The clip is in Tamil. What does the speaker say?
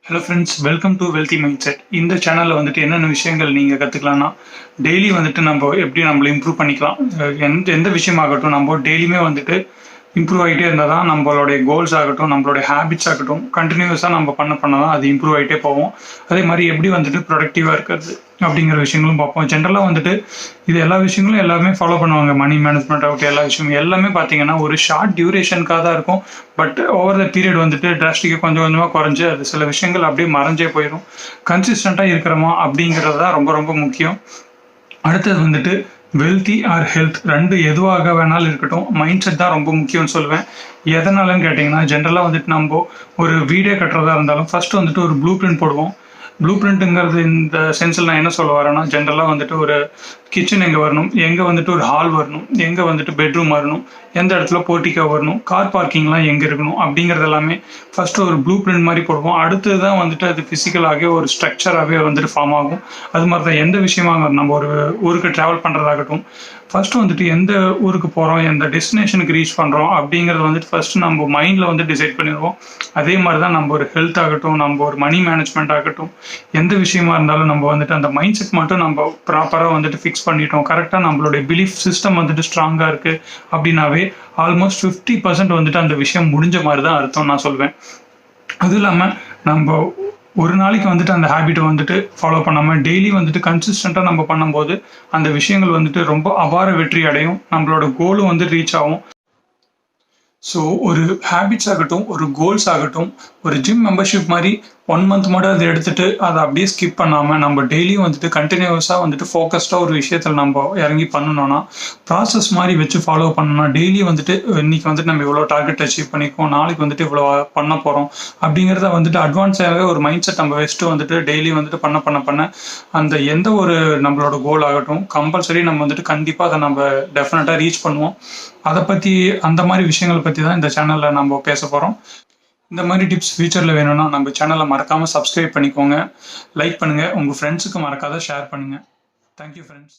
Hello friends, welcome to wealthy mind set. இந்த சேனலில் வந்துட்டு என்னென்ன விஷயங்கள் நீங்கள் கற்றுக்கலாம்னா, டெய்லி வந்துட்டு நம்ம எப்படி நம்மளை இம்ப்ரூவ் பண்ணிக்கலாம். எந்த எந்த விஷயமாகட்டும், நம்ம டெய்லியுமே வந்துட்டு இம்ப்ரூவ் ஆகிட்டே இருந்தால் தான் நம்மளுடைய கோல்ஸ் ஆகட்டும், நம்மளுடைய ஹேபிட்ஸ் ஆகட்டும், கண்டினியூஸாக நம்ம பண்ண தான் அது இம்ப்ரூவ் ஆகிட்டே போவோம். அதே மாதிரி எப்படி வந்துட்டு ப்ரொடக்டிவாக இருக்கிறது அப்படிங்கிற விஷயங்களும் பார்ப்போம். ஜென்ரலாக வந்துட்டு இது எல்லா விஷயங்களும் எல்லாருமே ஃபாலோ பண்ணுவாங்க. மணி மேனேஜ்மெண்ட் ஆகட்டும், எல்லா விஷயமும் எல்லாமே பார்த்தீங்கன்னா ஒரு ஷார்ட் டியூரேஷனுக்காக தான் இருக்கும். பட் ஓவர் த பீரியட் வந்துட்டு டிராஸ்டிக்காக கொஞ்சம் கொஞ்சமாக குறைஞ்சி அது சில விஷயங்கள் அப்படியே மறைஞ்சே போயிடும். கன்சிஸ்டண்ட்டாக இருக்கிறோமா அப்படிங்கிறது தான் ரொம்ப ரொம்ப முக்கியம். அடுத்தது வந்துட்டு வெல்த்தி ஆர் ஹெல்த் ரெண்டு எதுவாக வேணாலும் இருக்கட்டும், மைண்ட் செட் தான் ரொம்ப முக்கியம்னு சொல்லுவேன். எதனாலன்னு கேட்டிங்கன்னா, ஜென்ரலாக வந்துட்டு நம்ம ஒரு வீடே கட்டுறதா இருந்தாலும் ஃபர்ஸ்ட் வந்துட்டு ஒரு ப்ளூ பிரிண்ட் போடுவோம். ப்ளூ பிரிண்ட்டுங்கிறது இந்த சென்ஸில் நான் என்ன சொல்ல வரேன்னா, ஜென்ரலாக வந்துட்டு ஒரு கிச்சன் எங்கே வரணும், எங்கே வந்துட்டு ஒரு ஹால் வரணும், எங்கே வந்துட்டு பெட்ரூம் வரணும், எந்த இடத்துல போர்ட்டிக்கோ வரணும், கார் பார்க்கிங்லாம் எங்கே இருக்கணும் அப்படிங்கிறது எல்லாமே ஃபஸ்ட்டு ஒரு ப்ளூ பிரிண்ட் மாதிரி போடுவோம். அடுத்து தான் வந்துட்டு அது ஃபிசிக்கலாகவே ஒரு ஸ்ட்ரக்சராகவே வந்துட்டு ஃபார்ம் ஆகும். அது மாதிரி தான் எந்த விஷயமாக நம்ம ஒரு ஊருக்கு ட்ராவல் பண்ணுறதாகட்டும், ஃபஸ்ட்டு வந்துட்டு எந்த ஊருக்கு போகிறோம், எந்த டெஸ்டினேஷனுக்கு ரீச் பண்ணுறோம் அப்படிங்கிறது வந்துட்டு ஃபஸ்ட்டு நம்ம மைண்டில் வந்து டிசைட் பண்ணிடுவோம். அதே மாதிரி தான் நம்ம ஒரு ஹெல்த் ஆகட்டும், நம்ம ஒரு மணி மேனேஜ்மெண்ட் ஆகட்டும், எந்த விஷயமா இருந்தாலும் நம்ம வந்துட்டு அந்த மைண்ட் செட் மட்டும் நம்ம ப்ராப்பராக வந்துட்டு ஃபிக்ஸ் பண்ணிட்டோம், கரெக்டாக நம்மளுடைய பிலீஃப் சிஸ்டம் வந்துட்டு ஸ்ட்ராங்காக இருக்குது அப்படின்னாவே ஆல்மோஸ்ட் 50% வந்துட்டு அந்த விஷயம் முடிஞ்ச மாதிரி தான் அர்த்தம் நான் சொல்வேன். அதுவும் இல்லாமல் நம்ம ஒரு நாளைக்கு வந்துட்டு அந்த ஹேபிட்டை வந்துட்டு ஃபாலோ பண்ணாமல் டெய்லி வந்துட்டு கன்சிஸ்டண்ட்டாக நம்ம பண்ணும்போது அந்த விஷயங்கள் வந்துட்டு ரொம்ப அபார வெற்றி அடையும். நம்மளோட கோலும் வந்து ரீச் ஆகும். ஸோ ஒரு ஹேபிட்ஸ் ஆகட்டும், ஒரு கோல்ஸ் ஆகட்டும், ஒரு ஜிம் மெம்பர்ஷிப் மாதிரி 1 மந்த் மட்டும் அதை எடுத்துட்டு அதை அப்படியே ஸ்கிப் பண்ணாமல் நம்ம டெய்லியும் வந்துட்டு கண்டினியூஸாக வந்துட்டு ஃபோக்கஸ்டாக ஒரு விஷயத்தில் நம்ம இறங்கி பண்ணணும்னா, ப்ராசஸ் மாதிரி வச்சு ஃபாலோ பண்ணணும்னா, டெய்லி வந்துட்டு இன்னைக்கு வந்துட்டு நம்ம இவ்வளோ டார்கெட் அச்சீவ் பண்ணிக்கோம், நாளைக்கு வந்துட்டு இவ்வளோ பண்ண போகிறோம் அப்படிங்கிறத வந்துட்டு அட்வான்ஸாகவே ஒரு மைண்ட் செட் நம்ம வச்சுட்டு வந்துட்டு டெய்லி வந்துட்டு பண்ண அந்த எந்த ஒரு நம்மளோட கோல் ஆகட்டும் கம்பல்சரி நம்ம வந்துட்டு கண்டிப்பாக அதை நம்ம டெஃபினட்டாக ரீச் பண்ணுவோம். அதை பற்றி அந்த மாதிரி விஷயங்களை பற்றி தான் இந்த சேனலில் நம்ம பேச போகிறோம். இந்த மாதிரி டிப்ஸ் ஃபியூச்சரில் வேணும்னா நம்ம சேனலை மறக்காமல் சப்ஸ்கிரைப் பண்ணிக்கோங்க, லைக் பண்ணுங்கள், உங்கள் ஃப்ரெண்ட்ஸுக்கு மறக்காத ஷேர் பண்ணுங்கள். Thank you friends.